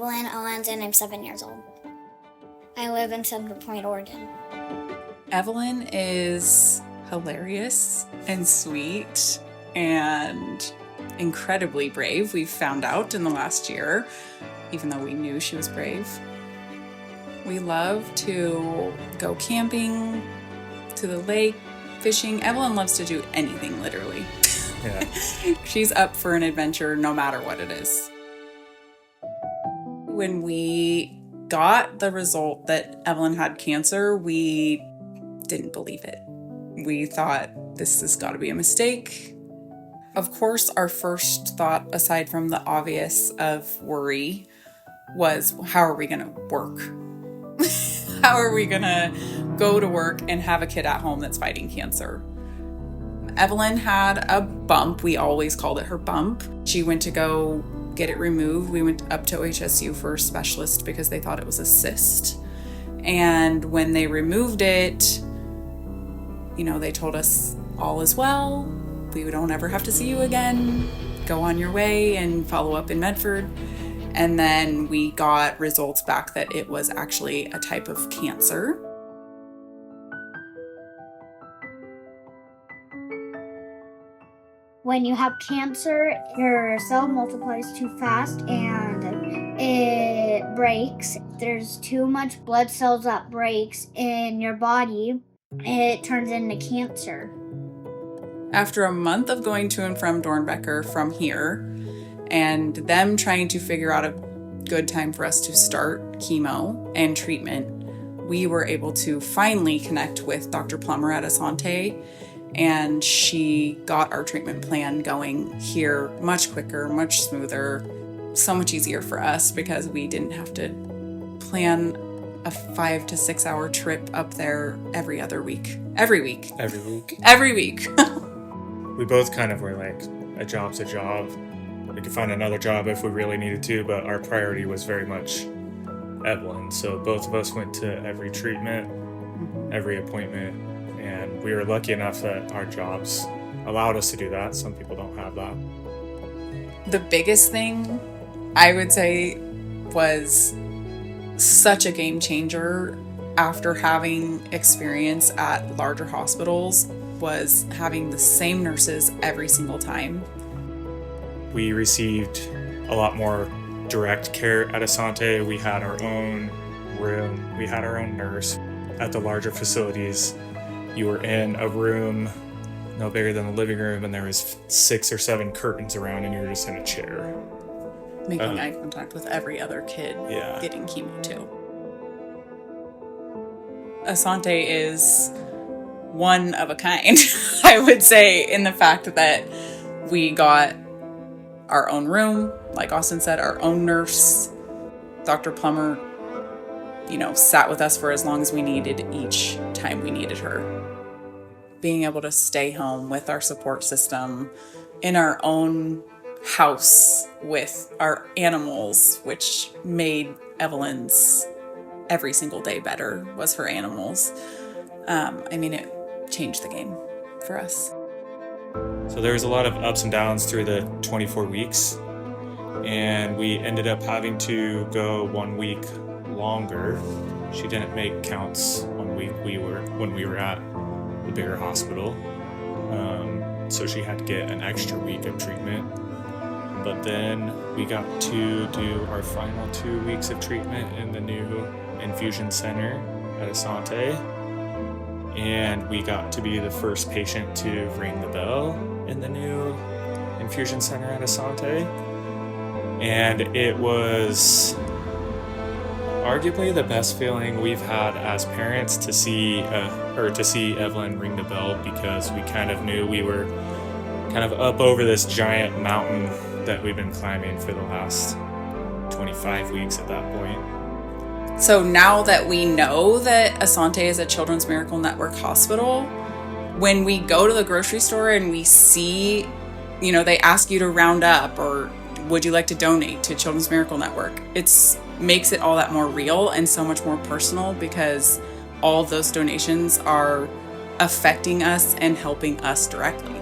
Evelyn Owens, and I'm 7 years old. I live in Center Point, Oregon. Evelyn is hilarious and sweet and incredibly brave. We've found out in the last year, even though we knew she was brave. We love to go camping, to the lake, fishing. Evelyn loves to do anything, literally. Yeah. She's up for an adventure no matter what it is. When we got the result that Evelyn had cancer, we didn't believe it. We thought, this has got to be a mistake. Of course, our first thought, aside from the obvious of worry, was how are we going to work? How are we going to go to work and have a kid at home that's fighting cancer? Evelyn had a bump. We always called it her bump. She went to go get it removed. We went up to OHSU for a specialist because they thought it was a cyst. And when they removed it, they told us all is well. We don't ever have to see you again. Go on your way and follow up in Medford. And then we got results back that it was actually a type of cancer. When you have cancer, your cell multiplies too fast and it breaks. There's too much blood cells that breaks in your body. It turns into cancer. After a month of going to and from Dornbecker from here, and them trying to figure out a good time for us to start chemo and treatment, we were able to finally connect with Dr. Plummer at Asante, and she got our treatment plan going here much quicker, much smoother, so much easier for us because we didn't have to plan a 5 to 6 hour trip up there every week. We both kind of were like, a job's a job. We could find another job if we really needed to, but our priority was very much Evelyn. So both of us went to every treatment, every appointment, and we were lucky enough that our jobs allowed us to do that. Some people don't have that. The biggest thing I would say was such a game changer after having experience at larger hospitals was having the same nurses every single time. We received a lot more direct care at Asante. We had our own room. We had our own nurse. At the larger facilities, you were in a room no bigger than the living room, and there was 6 or 7 curtains around, and you were just in a chair. Making eye contact with every other kid getting chemo too. Asante is one of a kind, I would say, in the fact that we got our own room, like Austin said, our own nurse. Dr. Plummer, sat with us for as long as we needed each time we needed her. Being able to stay home with our support system in our own house with our animals, which made Evelyn's every single day better, was her animals. It changed the game for us. So there was a lot of ups and downs through the 24 weeks, and we ended up having to go 1 week longer. She didn't make counts when we were at the bigger hospital, so she had to get an extra week of treatment. But then we got to do our final 2 weeks of treatment in the new infusion center at Asante, and we got to be the first patient to ring the bell in the new infusion center at Asante, and it was arguably the best feeling we've had as parents to see Evelyn ring the bell, because we kind of knew we were kind of up over this giant mountain that we've been climbing for the last 25 weeks at that point. So now that we know that Asante is a Children's Miracle Network hospital, when we go to the grocery store and we see, they ask you to round up or would you like to donate to Children's Miracle Network, it makes it all that more real and so much more personal, because all of those donations are affecting us and helping us directly.